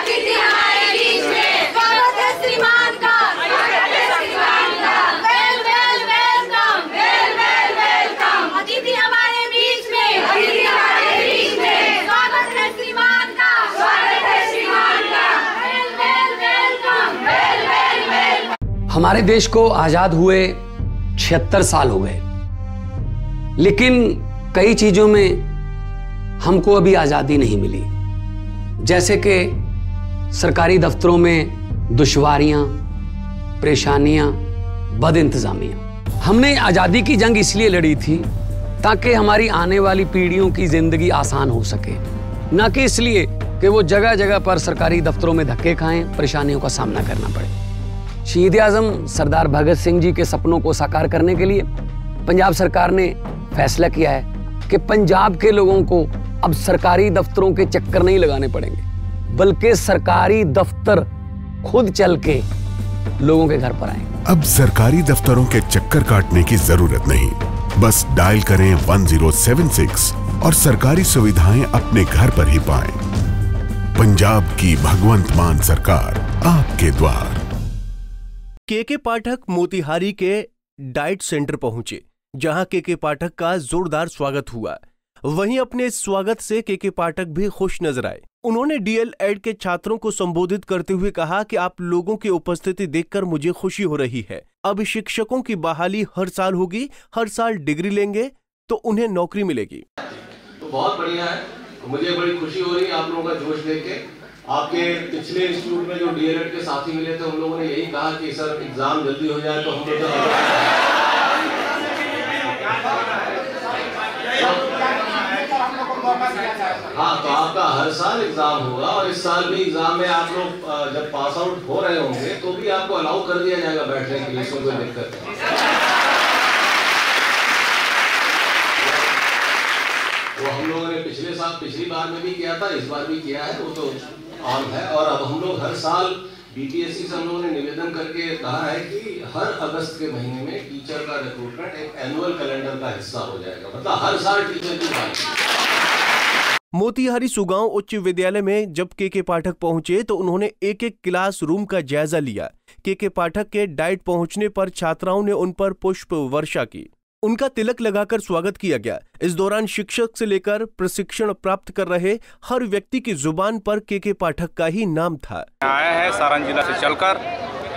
अतिथि हमारे बीच में, स्वागत है श्रीमान का, स्वागत है श्रीमान का, वेलकम, वेलकम। अतिथि हमारे बीच में, अतिथि हमारे बीच में, स्वागत है श्रीमान का, स्वागत है श्रीमान का, वेलकम। हमारे देश को आजाद हुए 76 साल हो गए, लेकिन कई चीजों में हमको अभी आजादी नहीं मिली। जैसे कि सरकारी दफ्तरों में दुश्वारियां, परेशानियां, बदइंतजामियां। हमने आजादी की जंग इसलिए लड़ी थी ताकि हमारी आने वाली पीढ़ियों की जिंदगी आसान हो सके, ना कि इसलिए कि वो जगह जगह पर सरकारी दफ्तरों में धक्के खाएं, परेशानियों का सामना करना पड़े। शहीद आजम सरदार भगत सिंह जी के सपनों को साकार करने के लिए पंजाब सरकार ने फैसला किया है कि पंजाब के लोगों को अब सरकारी दफ्तरों के चक्कर नहीं लगाने पड़ेंगे, बल्कि सरकारी दफ्तर खुद चल के लोगों के घर पर आएंगे। अब सरकारी दफ्तरों के चक्कर काटने की जरूरत नहीं, बस डायल करें 1076 और सरकारी सुविधाएं अपने घर पर ही पाएं। पंजाब की भगवंत मान सरकार आपके द्वार। के पाठक मोतिहारी के डाइट सेंटर पहुंचे, जहां के पाठक का जोरदार स्वागत हुआ। वहीं अपने स्वागत से के पाठक भी खुश नजर आए। उन्होंने डीएलएड के छात्रों को संबोधित करते हुए कहा कि आप लोगों की उपस्थिति देखकर मुझे खुशी हो रही है। अब शिक्षकों की बहाली हर साल होगी, हर साल डिग्री लेंगे तो उन्हें नौकरी मिलेगी। तो बहुत बढ़िया है, मुझे बड़ी खुशी हो रही है आप लोगों का जोश देख के। आपके पिछले इंस्टीट्यूट में जो डीएलएड के साथी मिले थे, उन लोगों ने यही कहा कि सर एग्जाम जल्दी हो जाए तो हम लोग हाँ, तो आपका हर साल एग्जाम होगा और इस साल भी एग्जाम में आप लोग जब पास आउट हो रहे होंगे तो भी आपको अलाउ कर दिया जाएगा बैठने के लिए, इसमें कोई दिक्कत नहीं। वो हम लोगों ने पिछली बार में भी किया था, इस बार भी किया है, वो तो आम है। और अब हम लोग हर साल बीपीएससी से हम लोगों ने निवेदन करके कहा है कि हर अगस्त के महीने में टीचर का रिक्रूटमेंट एक एनुअल कैलेंडर का हिस्सा हो जाएगा, मतलब हर साल टीचर की बात। मोतिहारी सुगांव उच्च विद्यालय में जब के पाठक पहुंचे तो उन्होंने एक क्लास रूम का जायजा लिया। के पाठक के डाइट पहुंचने पर छात्राओं ने उन पर पुष्प वर्षा की। उनका तिलक लगाकर स्वागत किया गया। इस दौरान शिक्षक से लेकर प्रशिक्षण प्राप्त कर रहे हर व्यक्ति की जुबान पर के पाठक का ही नाम था। आए हैं सारण जिला से चलकर,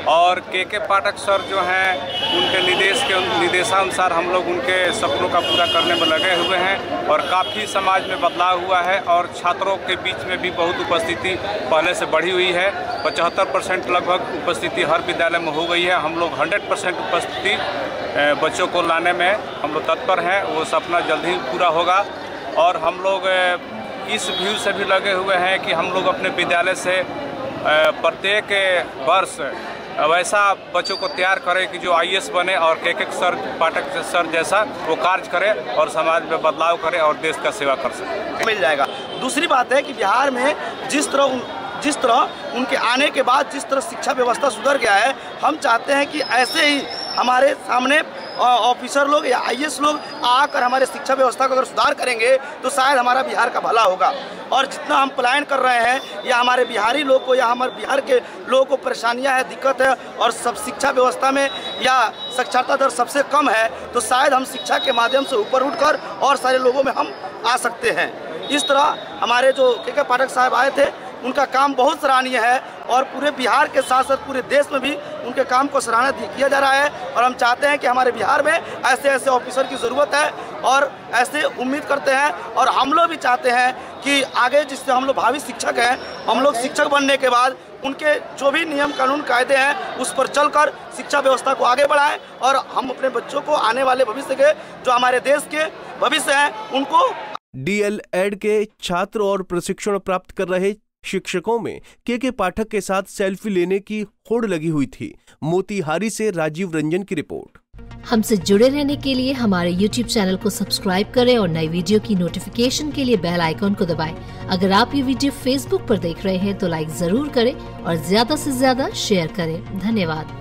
और के पाठक सर जो हैं उनके निर्देशानुसार हम लोग उनके सपनों का पूरा करने में लगे हुए हैं और काफ़ी समाज में बदलाव हुआ है और छात्रों के बीच में भी बहुत उपस्थिति पहले से बढ़ी हुई है। 75% लगभग उपस्थिति हर विद्यालय में हो गई है। हम लोग 100% उपस्थिति बच्चों को लाने में हम लोग तत्पर हैं। वो सपना जल्द ही पूरा होगा और हम लोग इस व्यू से भी लगे हुए हैं कि हम लोग अपने विद्यालय से प्रत्येक वर्ष वैसा बच्चों को तैयार करें कि जो आईएएस बने और के सर पाठक सर जैसा वो कार्य करे और समाज में बदलाव करे और देश का सेवा कर सके। मिल जाएगा। दूसरी बात है कि बिहार में जिस तरह उनके आने के बाद जिस तरह शिक्षा व्यवस्था सुधर गया है, हम चाहते हैं कि ऐसे ही हमारे सामने ऑफिसर लोग या आईएएस लोग आकर हमारे शिक्षा व्यवस्था को अगर सुधार करेंगे तो शायद हमारा बिहार का भला होगा। और जितना हम पलायन कर रहे हैं या हमारे बिहारी लोग को या हमारे बिहार के लोगों को परेशानियां है, दिक्कत है और सब शिक्षा व्यवस्था में या साक्षरता दर सबसे कम है, तो शायद हम शिक्षा के माध्यम से ऊपर उठकर और सारे लोगों में हम आ सकते हैं। इस तरह हमारे जो के पाठक साहब आए थे, उनका काम बहुत सराहनीय है और पूरे बिहार के साथ साथ पूरे देश में भी उनके काम को सराहना किया जा रहा है। और हम चाहते हैं कि हमारे बिहार में ऐसे ऑफिसर की ज़रूरत है और ऐसे उम्मीद करते हैं और हम लोग भी चाहते हैं कि आगे जिससे हम लोग भावी शिक्षक हैं, हम लोग शिक्षक बनने के बाद उनके जो भी नियम कानून कायदे हैं उस पर चलकर शिक्षा व्यवस्था को आगे बढ़ाएं और हम अपने बच्चों को आने वाले भविष्य के जो हमारे देश के भविष्य हैं उनको। डीएलएड के छात्र और प्रशिक्षण प्राप्त कर रहे शिक्षकों में के पाठक के साथ सेल्फी लेने की होड़ लगी हुई थी। मोतिहारी से राजीव रंजन की रिपोर्ट। हमसे जुड़े रहने के लिए हमारे YouTube चैनल को सब्सक्राइब करें और नई वीडियो की नोटिफिकेशन के लिए बेल आइकॉन को दबाएं। अगर आप ये वीडियो Facebook पर देख रहे हैं तो लाइक जरूर करें और ज्यादा से ज्यादा शेयर करें। धन्यवाद।